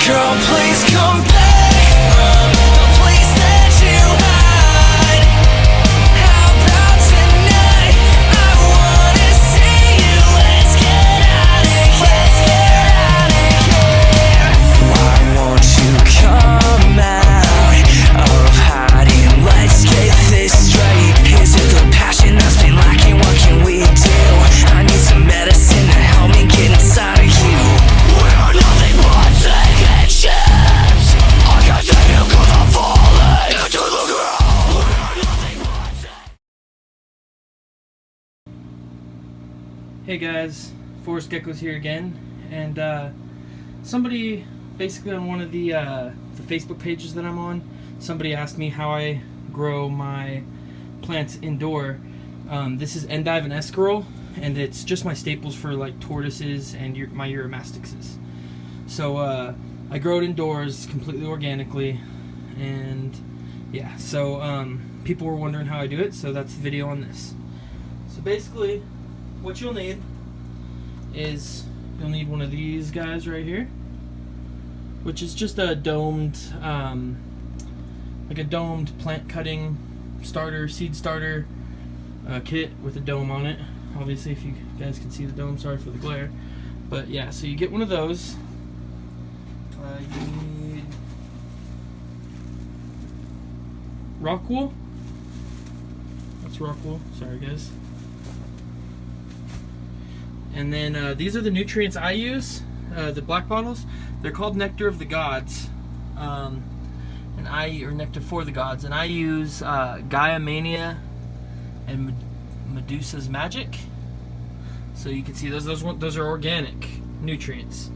Girl, please come back from the place that you hide. How about tonight? I wanna see you. Let's get out of here. Why won't you come out of hiding? Let's get this straight. Is it the passion that's been lacking? What can we do? I need some medicine to help me get inside of you. We're nothing but second ships. I can't take it 'cause I'm falling into the ground. We're nothing but Hey guys, Forest Gecko's here again, and somebody basically on one of the Facebook pages that I'm on, somebody asked me how I grow my plants indoor. This is endive and escarole, and it's just my staples for like tortoises and my uromastixes. So I grow it indoors completely organically, and yeah, so people were wondering how I do it, so that's the video on this. So basically what you'll need is you'll need one of these guys right here, which is just a domed like a domed plant cutting starter, seed starter kit with a dome on it. Obviously, if you guys can see the dome, sorry for the glare, but yeah, so you get one of those. You need rock wool. That's rock wool, sorry guys. And then these are the nutrients I use, the black bottles. They're called Nectar of the Gods, or Nectar for the Gods, and I use Gaia Mania and Medusa's Magic. So you can see those are organic nutrients.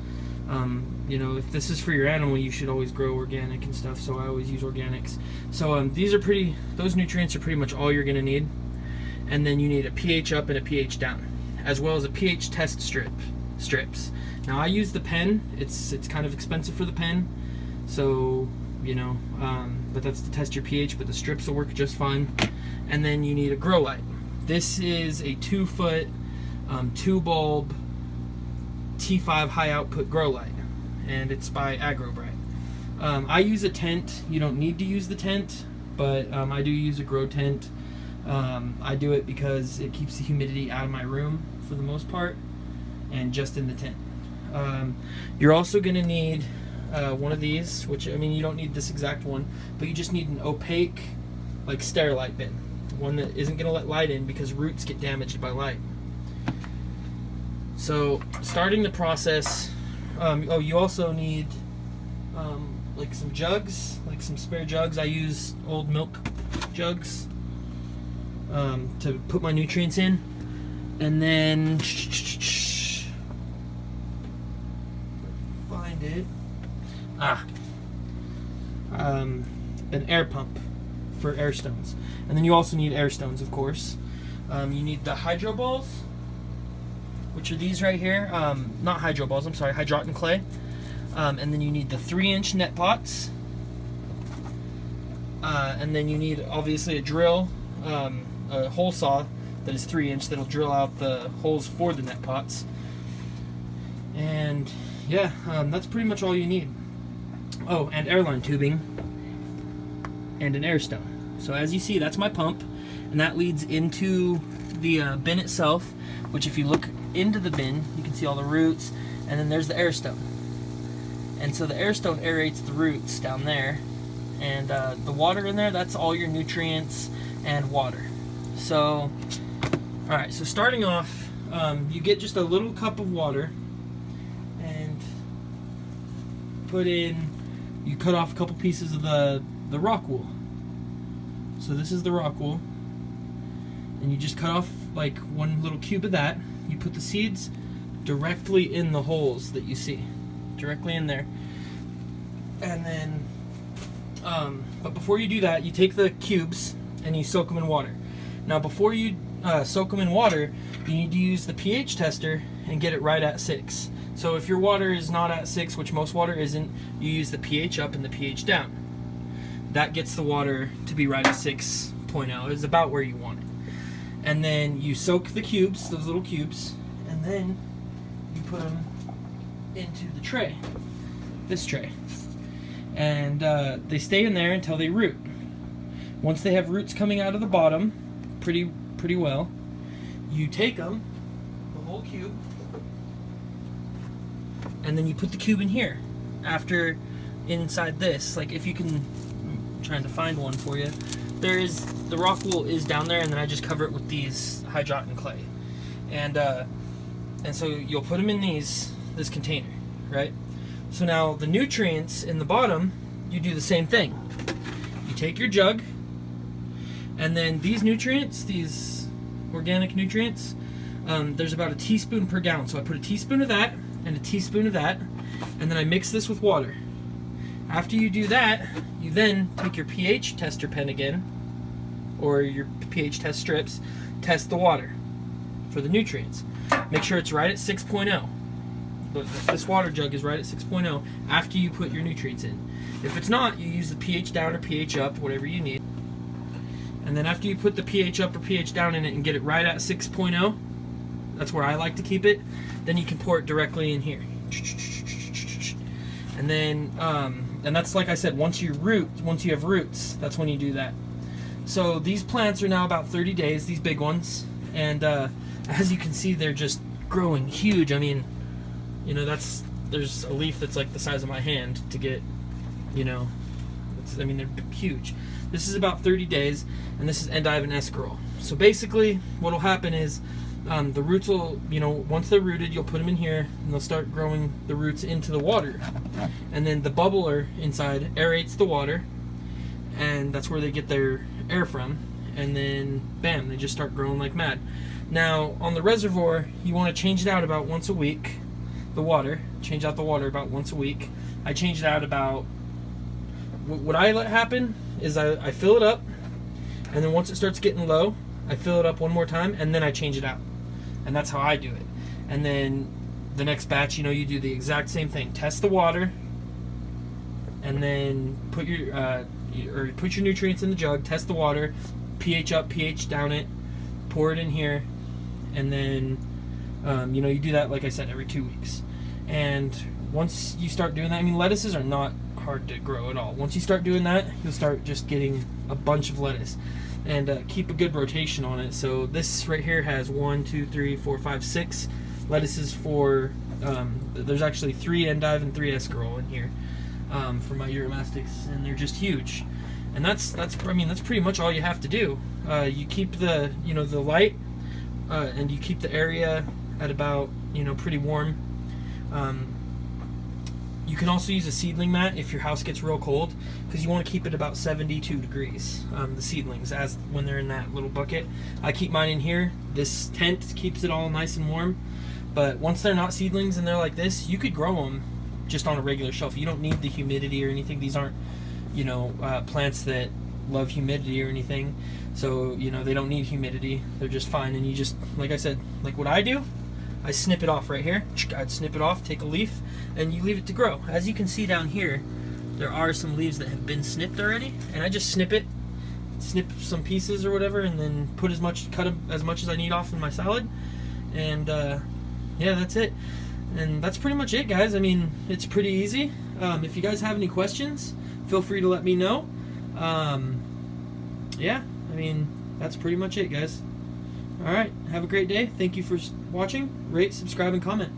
You know, if this is for your animal, you should always grow organic and stuff. So I always use organics. So those nutrients are pretty much all you're gonna need. And then you need a pH up and a pH down, as well as a pH test strips. Now I use the pen. It's kind of expensive for the pen, so you know, but that's to test your pH. But the strips will work just fine. And then you need a grow light. This is a 2-foot 2-bulb T5 high output grow light, and it's by AgroBright. I use a tent. You don't need to use the tent, but I do use a grow tent. I do it because it keeps the humidity out of my room for the most part, and just in the tent. You're also going to need one of these, which, I mean, you don't need this exact one, but you just need an opaque, like, Sterilite bin. One that isn't going to let light in because roots get damaged by light. So, starting the process, you also need like some jugs, like some spare jugs. I use old milk jugs to put my nutrients in. And then find it. An air pump for air stones. And then you also need air stones, of course. You need the hydro balls, which are these right here. Not hydro balls, I'm sorry, hydroton clay. And then you need the 3-inch net pots. And then you need, obviously, a drill, a hole saw that is 3-inch that'll drill out the holes for the net pots. And yeah, that's pretty much all you need. Oh, and airline tubing and an air stone. So as you see, that's my pump, and that leads into the bin itself, which if you look into the bin, you can see all the roots, and then there's the air stone. And so the air stone aerates the roots down there, and the water in there, that's all your nutrients and water. So, alright, so starting off, you get just a little cup of water, and you cut off a couple pieces of the rock wool. So this is the rock wool, and you just cut off like one little cube of that. You put the seeds directly in the holes that you see, directly in there. And then, but before you do that, you take the cubes and you soak them in water. Now before you soak them in water, you need to use the pH tester and get it right at 6. So if your water is not at 6, which most water isn't, you use the pH up and the pH down. That gets the water to be right at 6.0. It's about where you want it. And then you soak the cubes, those little cubes, and then you put them into the tray. this tray. And they stay in there until they root. Once they have roots coming out of the bottom, pretty well, you take them, the whole cube, and then you put the cube in here. After, inside this, like if you can, I'm trying to find one for you. The rock wool is down there, and then I just cover it with these hydroton clay, and so you'll put them in this container, right? So now the nutrients in the bottom, you do the same thing. You take your jug, and then these nutrients, these organic nutrients, there's about a teaspoon per gallon. So I put a teaspoon of that and a teaspoon of that, and then I mix this with water. After you do that, you then take your pH tester pen again, or your pH test strips, test the water for the nutrients. Make sure it's right at 6.0. But this water jug is right at 6.0 after you put your nutrients in. If it's not, you use the pH down or pH up, whatever you need. And then after you put the pH up or pH down in it and get it right at 6.0, that's where I like to keep it, then you can pour it directly in here. And then, and that's like I said, once you have roots, that's when you do that. So these plants are now about 30 days, these big ones, and as you can see, they're just growing huge. I mean, you know, there's a leaf that's like the size of my hand to get, you know, I mean, they're huge. This is about 30 days, and this is endive and escarole. So basically, what will happen is the roots will, you know, once they're rooted, you'll put them in here, and they'll start growing the roots into the water. And then the bubbler inside aerates the water, and that's where they get their air from. And then, bam, they just start growing like mad. Now, on the reservoir, you want to change it out about once a week. The water, change out the water about once a week. I change it out about, what I let happen is I fill it up, and then once it starts getting low, I fill it up one more time, and then I change it out. And that's how I do it. And then the next batch, you know, you do the exact same thing. Test the water, and then put your nutrients in the jug, test the water, pH up, pH down it, pour it in here, and then you know, you do that, like I said, every 2 weeks. And once you start doing that, I mean, lettuces are not hard to grow at all. Once you start doing that, you'll start just getting a bunch of lettuce. And keep a good rotation on it. So this right here has 1, 2, 3, 4, 5, 6 lettuces for, there's actually 3 endive and 3 escarole in here for my uromastics, and they're just huge. And that's I mean, that's pretty much all you have to do. You keep the, you know, the light, and you keep the area at about, you know, pretty warm. You can also use a seedling mat if your house gets real cold, because you want to keep it about 72 degrees, the seedlings, as when they're in that little bucket. I keep mine in here. This tent keeps it all nice and warm. But once they're not seedlings and they're like this, you could grow them just on a regular shelf. You don't need the humidity or anything. These aren't, you know, plants that love humidity or anything. So, you know, they don't need humidity. They're just fine. And you just, like I said, like what I do, I snip it off right here. I'd snip it off, take a leaf, and you leave it to grow. As you can see down here, there are some leaves that have been snipped already, and I just snip some pieces or whatever, and then cut as much as I need off in my salad. And yeah, that's it. And that's pretty much it, guys. I mean, it's pretty easy. If you guys have any questions, feel free to let me know. Yeah, I mean, that's pretty much it, guys. Alright, have a great day. Thank you for watching. Rate, subscribe, and comment.